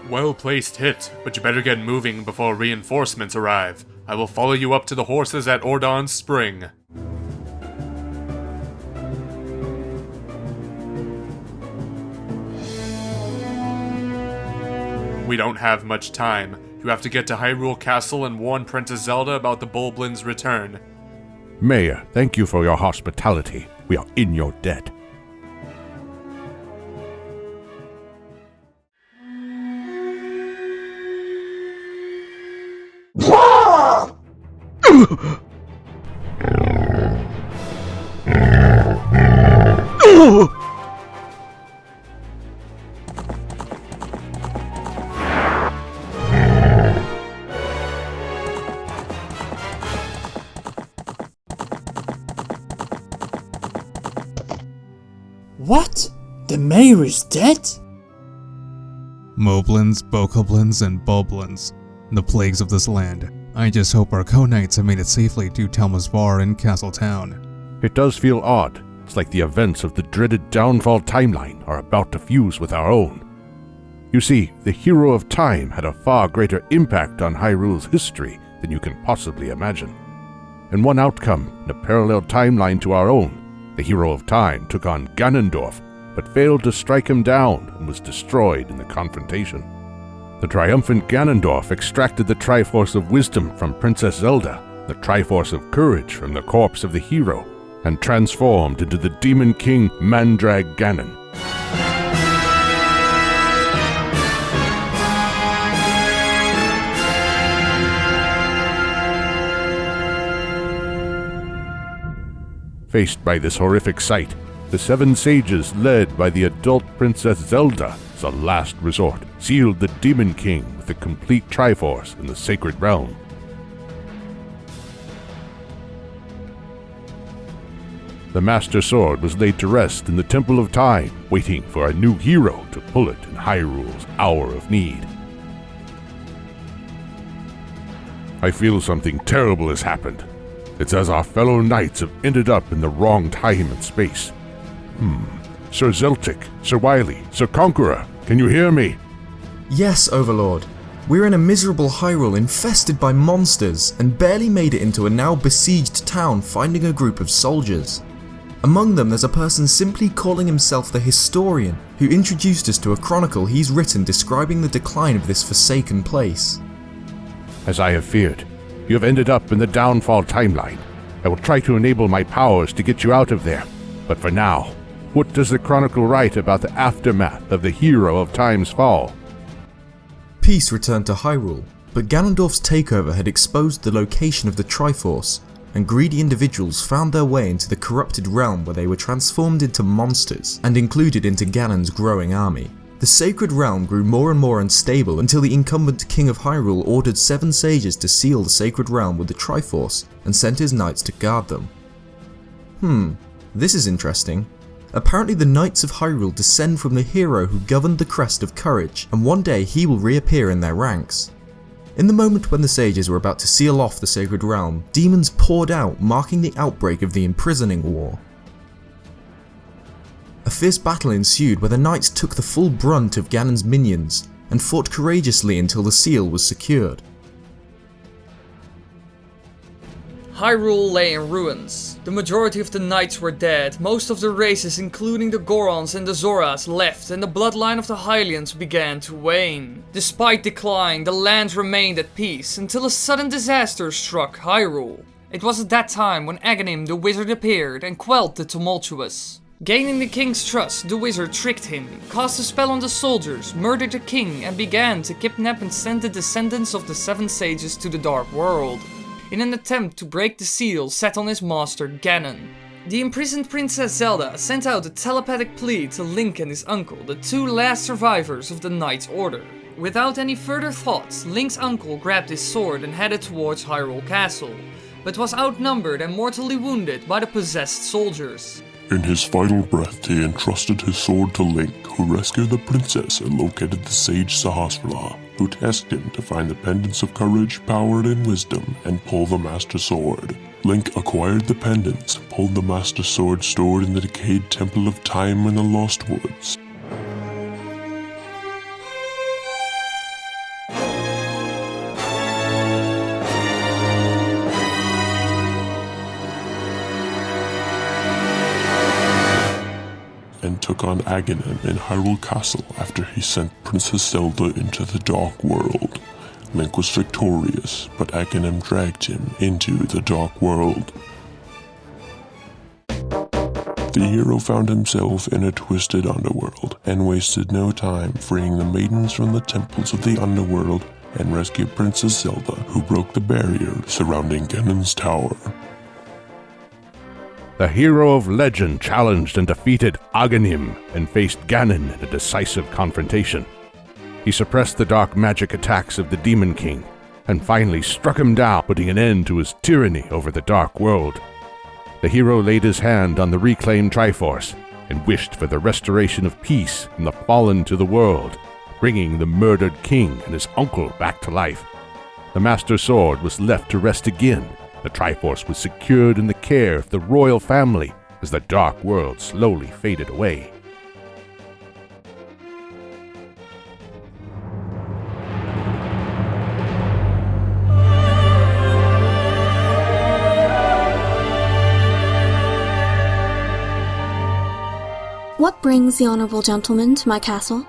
Well-placed hit, but you better get moving before reinforcements arrive. I will follow you up to the horses at Ordon's Spring. We don't have much time. You have to get to Hyrule Castle and warn Princess Zelda about the Bulblin's return. Mayor, thank you for your hospitality. We are in your debt. What? The mayor is dead? Moblins, Bokoblins, and Bulblins. The plagues of this land. I just hope our co-knights have made it safely to Telma's Bar in Castle Town. It does feel odd. It's like the events of the dreaded Downfall timeline are about to fuse with our own. You see, the Hero of Time had a far greater impact on Hyrule's history than you can possibly imagine. In one outcome, in a parallel timeline to our own, the Hero of Time took on Ganondorf, but failed to strike him down and was destroyed in the confrontation. The triumphant Ganondorf extracted the Triforce of Wisdom from Princess Zelda, the Triforce of Courage from the corpse of the hero, and transformed into the Demon King Mandrag Ganon. Faced by this horrific sight, the seven sages, led by the adult Princess Zelda, as a last resort, sealed the Demon King with the complete Triforce in the Sacred Realm. The Master Sword was laid to rest in the Temple of Time, waiting for a new hero to pull it in Hyrule's hour of need. I feel something terrible has happened. It's as our fellow knights have ended up in the wrong time and space. Sir Zeltic, Sir Wily, Sir Conqueror, can you hear me? Yes, Overlord. We're in a miserable Hyrule infested by monsters and barely made it into a now besieged town finding a group of soldiers. Among them there's a person simply calling himself the Historian, who introduced us to a chronicle he's written describing the decline of this forsaken place. As I have feared, you have ended up in the Downfall timeline. I will try to enable my powers to get you out of there. But for now, what does the Chronicle write about the aftermath of the Hero of Time's fall? Peace returned to Hyrule, but Ganondorf's takeover had exposed the location of the Triforce, and greedy individuals found their way into the corrupted realm where they were transformed into monsters and included into Ganon's growing army. The Sacred Realm grew more and more unstable until the incumbent King of Hyrule ordered 7 sages to seal the Sacred Realm with the Triforce and sent his knights to guard them. This is interesting. Apparently the Knights of Hyrule descend from the hero who governed the Crest of Courage, and one day he will reappear in their ranks. In the moment when the sages were about to seal off the Sacred Realm, demons poured out, marking the outbreak of the Imprisoning War. A fierce battle ensued where the knights took the full brunt of Ganon's minions and fought courageously until the seal was secured. Hyrule lay in ruins. The majority of the knights were dead, most of the races including the Gorons and the Zoras left, and the bloodline of the Hylians began to wane. Despite decline, the land remained at peace until a sudden disaster struck Hyrule. It was at that time when Aghanim the wizard appeared and quelled the tumultuous. Gaining the king's trust, the wizard tricked him, cast a spell on the soldiers, murdered the king, and began to kidnap and send the descendants of the 7 sages to the Dark World, in an attempt to break the seal set on his master Ganon. The imprisoned Princess Zelda sent out a telepathic plea to Link and his uncle, the 2 last survivors of the Knight's Order. Without any further thoughts, Link's uncle grabbed his sword and headed towards Hyrule Castle, but was outnumbered and mortally wounded by the possessed soldiers. In his final breath, he entrusted his sword to Link, who rescued the princess and located the sage Sahasrahla, who tasked him to find the pendants of courage, power, and wisdom, and pull the Master Sword. Link acquired the pendants, pulled the Master Sword stored in the decayed Temple of Time in the Lost Woods. and took on Aghanim in Hyrule Castle after he sent Princess Zelda into the Dark World. Link was victorious, but Aghanim dragged him into the Dark World. The hero found himself in a twisted underworld, and wasted no time freeing the maidens from the temples of the underworld and rescued Princess Zelda, who broke the barrier surrounding Ganon's tower. The hero of legend challenged and defeated Aghanim and faced Ganon in a decisive confrontation. He suppressed the dark magic attacks of the Demon King, and finally struck him down, putting an end to his tyranny over the Dark World. The hero laid his hand on the reclaimed Triforce, and wished for the restoration of peace from the fallen to the world, bringing the murdered king and his uncle back to life. The Master Sword was left to rest again. The Triforce was secured in the care of the royal family as the Dark World slowly faded away. What brings the honorable gentleman to my castle?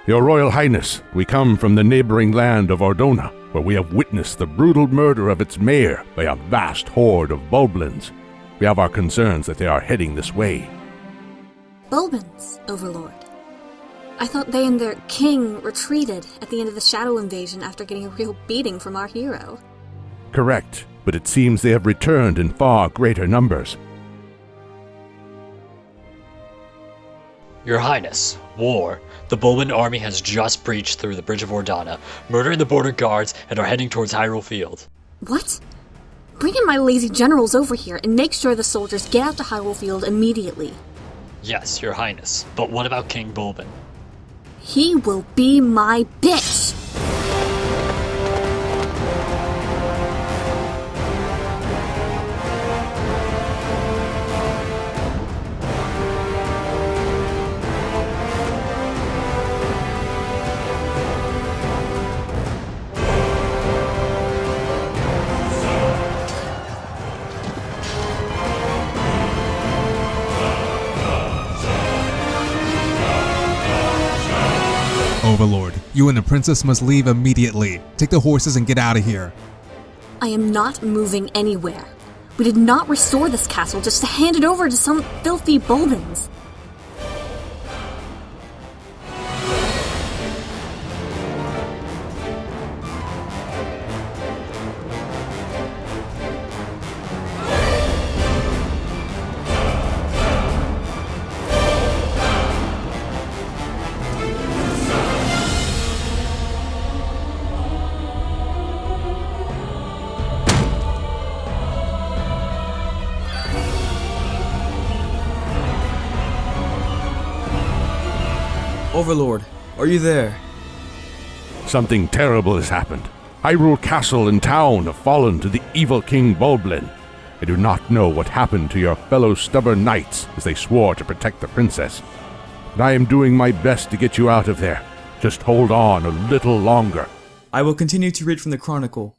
Your Royal Highness, we come from the neighboring land of Ordona, where we have witnessed the brutal murder of its mayor by a vast horde of Bulblins. We have our concerns that they are heading this way. Bulblins, Overlord. I thought they and their king retreated at the end of the Shadow Invasion after getting a real beating from our hero. Correct, but it seems they have returned in far greater numbers. Your Highness, war. The Bulblin army has just breached through the Bridge of Ordana, murdering the border guards, and are heading towards Hyrule Field. What? Bring in my lazy generals over here and make sure the soldiers get out to Hyrule Field immediately. Yes, Your Highness, but what about King Bulblin? He will be my bitch! Overlord, you and the princess must leave immediately. Take the horses and get out of here. I am not moving anywhere. We did not restore this castle just to hand it over to some filthy Bulblins. Overlord, are you there? Something terrible has happened. Hyrule Castle and town have fallen to the evil King Bulblin. I do not know what happened to your fellow stubborn knights as they swore to protect the princess. But I am doing my best to get you out of there. Just hold on a little longer. I will continue to read from the Chronicle.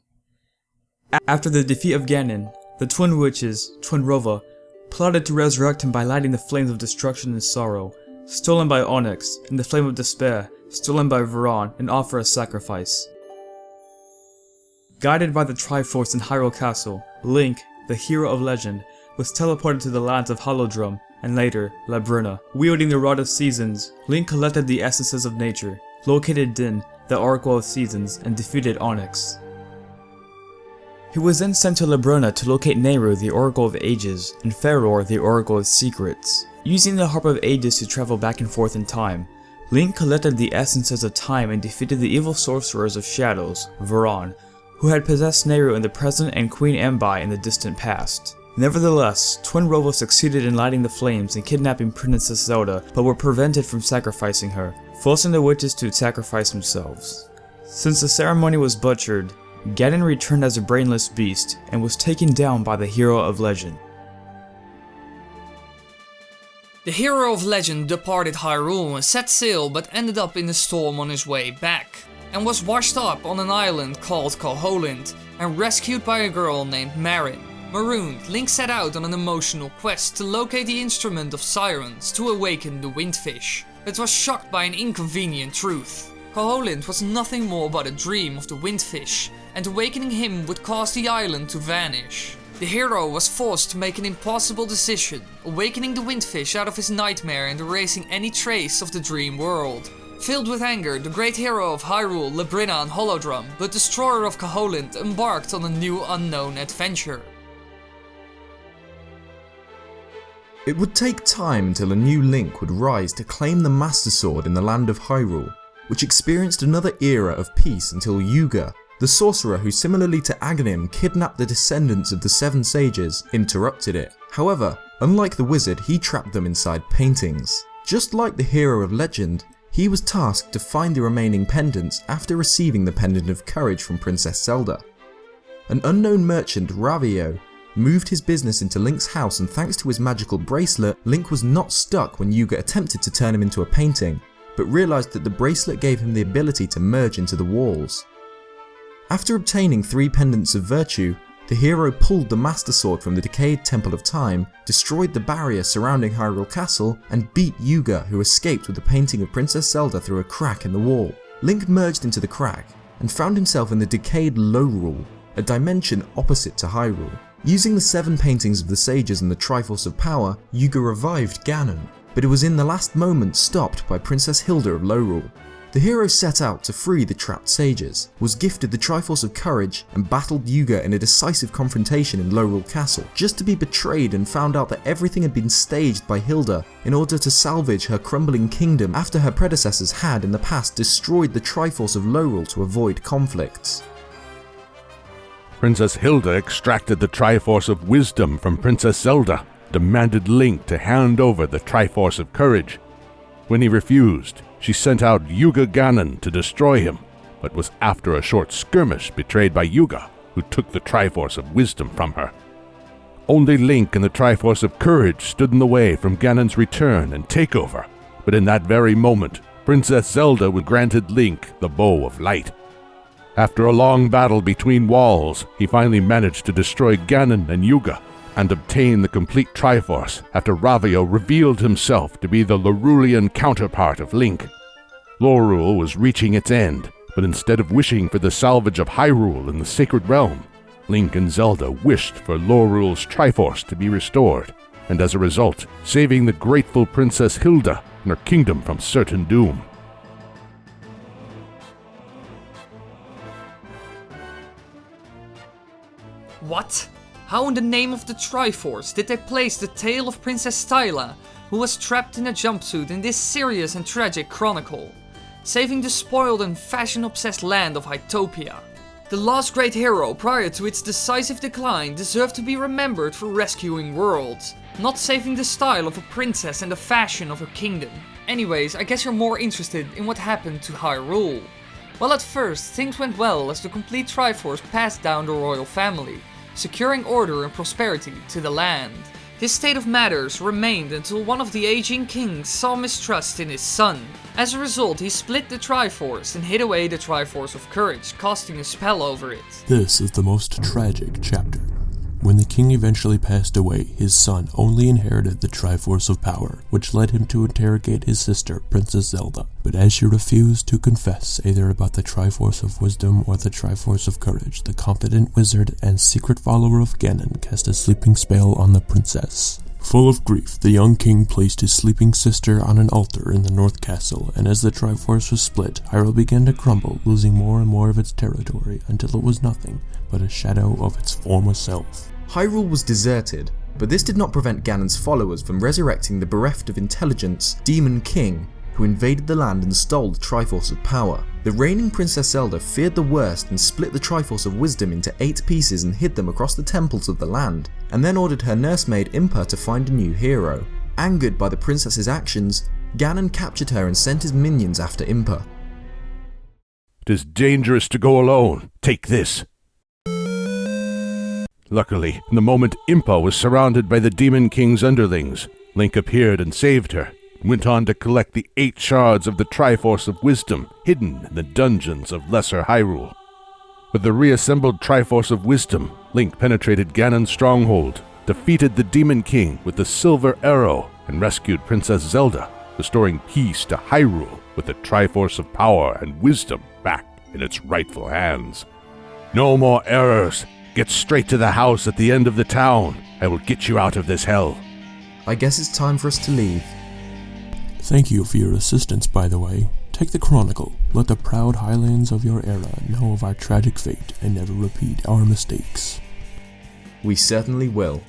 After the defeat of Ganon, the twin witches, Twinrova, plotted to resurrect him by lighting the flames of destruction and sorrow, stolen by Onyx, and the flame of despair, stolen by Varan, and offer a sacrifice. Guided by the Triforce in Hyrule Castle, Link, the hero of legend, was teleported to the lands of Holodrum, and later, Labruna. Wielding the Rod of Seasons, Link collected the essences of nature, located Din, the Oracle of Seasons, and defeated Onyx. He was then sent to Labruna to locate Nehru, the Oracle of Ages, and Ferror, the Oracle of Secrets. Using the Harp of Ages to travel back and forth in time, Link collected the essences of time and defeated the evil sorcerers of shadows, Varan, who had possessed Nehru in the present and Queen Ambai in the distant past. Nevertheless, Twinrova succeeded in lighting the flames and kidnapping Princess Zelda, but were prevented from sacrificing her, forcing the witches to sacrifice themselves. Since the ceremony was butchered, Ganon returned as a brainless beast and was taken down by the hero of legend. The hero of legend departed Hyrule and set sail, but ended up in a storm on his way back, and was washed up on an island called Koholint and rescued by a girl named Marin. Marooned, Link set out on an emotional quest to locate the Instrument of Sirens to awaken the Windfish, but was shocked by an inconvenient truth. Koholint was nothing more but a dream of the Windfish, and awakening him would cause the island to vanish. The hero was forced to make an impossible decision, awakening the Windfish out of his nightmare and erasing any trace of the dream world. Filled with anger, the great hero of Hyrule, Labrynna and Holodrum, but destroyer of Koholint, embarked on a new unknown adventure. It would take time until a new Link would rise to claim the Master Sword in the land of Hyrule, which experienced another era of peace until Yuga, the sorcerer who similarly to Aghanim kidnapped the descendants of the Seven Sages, interrupted it. However, unlike the wizard, he trapped them inside paintings. Just like the hero of legend, he was tasked to find the remaining pendants after receiving the Pendant of Courage from Princess Zelda. An unknown merchant, Ravio, moved his business into Link's house, and thanks to his magical bracelet, Link was not stuck when Yuga attempted to turn him into a painting, but realised that the bracelet gave him the ability to merge into the walls. After obtaining 3 pendants of virtue, the hero pulled the Master Sword from the decayed Temple of Time, destroyed the barrier surrounding Hyrule Castle, and beat Yuga, who escaped with the painting of Princess Zelda through a crack in the wall. Link merged into the crack, and found himself in the decayed Lorule, a dimension opposite to Hyrule. Using the 7 paintings of the sages and the Triforce of Power, Yuga revived Ganon, but it was in the last moment stopped by Princess Hilda of Lorule. The hero set out to free the trapped sages, was gifted the Triforce of Courage, and battled Yuga in a decisive confrontation in Lorule Castle, just to be betrayed and found out that everything had been staged by Hilda in order to salvage her crumbling kingdom after her predecessors had in the past destroyed the Triforce of Lorule to avoid conflicts. Princess Hilda extracted the Triforce of Wisdom from Princess Zelda, demanded Link to hand over the Triforce of Courage. When he refused, she sent out Yuga Ganon to destroy him, but was after a short skirmish betrayed by Yuga, who took the Triforce of Wisdom from her. Only Link and the Triforce of Courage stood in the way from Ganon's return and takeover, but in that very moment, Princess Zelda was granted Link the Bow of Light. After a long battle between walls, he finally managed to destroy Ganon and Yuga, and obtain the complete Triforce after Ravio revealed himself to be the Lorulean counterpart of Link. Lorule was reaching its end, but instead of wishing for the salvage of Hyrule in the Sacred Realm, Link and Zelda wished for Lorule's Triforce to be restored, and as a result, saving the grateful Princess Hilda and her kingdom from certain doom. What? How in the name of the Triforce did they place the tale of Princess Styla, who was trapped in a jumpsuit in this serious and tragic chronicle, saving the spoiled and fashion-obsessed land of Hytopia? The last great hero prior to its decisive decline deserved to be remembered for rescuing worlds, not saving the style of a princess and the fashion of her kingdom. Anyways, I guess you're more interested in what happened to Hyrule. Well, at first, things went well as the complete Triforce passed down the royal family, securing order and prosperity to the land. This state of matters remained until one of the aging kings saw mistrust in his son. As a result, he split the Triforce and hid away the Triforce of Courage, casting a spell over it. This is the most tragic chapter. When the king eventually passed away, his son only inherited the Triforce of Power, which led him to interrogate his sister, Princess Zelda. But as she refused to confess either about the Triforce of Wisdom or the Triforce of Courage, the confident wizard and secret follower of Ganon cast a sleeping spell on the princess. Full of grief, the young king placed his sleeping sister on an altar in the North Castle, and as the Triforce was split, Hyrule began to crumble, losing more and more of its territory until it was nothing but a shadow of its former self. Hyrule was deserted, but this did not prevent Ganon's followers from resurrecting the bereft of intelligence Demon King, who invaded the land and stole the Triforce of Power. The reigning Princess Zelda feared the worst and split the Triforce of Wisdom into 8 pieces and hid them across the temples of the land, and then ordered her nursemaid Impa to find a new hero. Angered by the princess's actions, Ganon captured her and sent his minions after Impa. It is dangerous to go alone. Take this. Luckily, in the moment Impa was surrounded by the Demon King's underlings, Link appeared and saved her, and went on to collect the 8 shards of the Triforce of Wisdom hidden in the dungeons of Lesser Hyrule. With the reassembled Triforce of Wisdom, Link penetrated Ganon's stronghold, defeated the Demon King with the Silver Arrow, and rescued Princess Zelda, restoring peace to Hyrule with the Triforce of Power and Wisdom back in its rightful hands. No more errors. Get straight to the house at the end of the town. I will get you out of this hell. I guess it's time for us to leave. Thank you for your assistance, by the way. Take the Chronicle. Let the proud highlands of your era know of our tragic fate and never repeat our mistakes. We certainly will.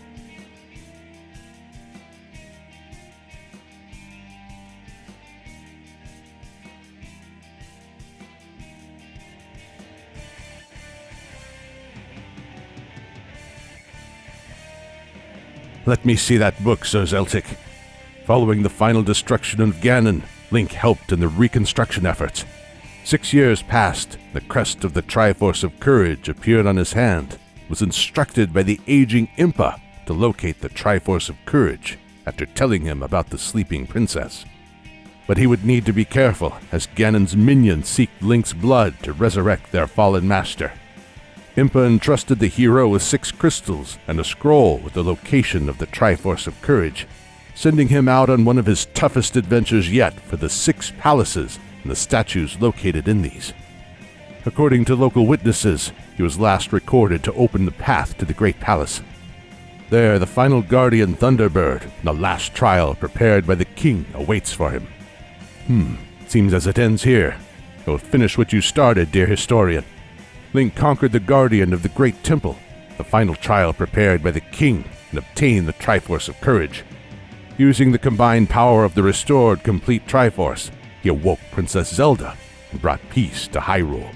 Let me see that book, Sir Zeltic. Following the final destruction of Ganon, Link helped in the reconstruction efforts. 6 years passed, the crest of the Triforce of Courage appeared on his hand, was instructed by the aging Impa to locate the Triforce of Courage after telling him about the sleeping princess. But he would need to be careful as Ganon's minions seeked Link's blood to resurrect their fallen master. Impa entrusted the hero with 6 crystals and a scroll with the location of the Triforce of Courage, sending him out on one of his toughest adventures yet for the 6 palaces and the statues located in these. According to local witnesses, he was last recorded to open the path to the Great Palace. There, the final guardian Thunderbird and the last trial prepared by the king awaits for him. Seems as it ends here. You'll finish what you started, dear historian. Link conquered the guardian of the Great Temple, the final trial prepared by the king, and obtained the Triforce of Courage. Using the combined power of the restored complete Triforce, he awoke Princess Zelda and brought peace to Hyrule.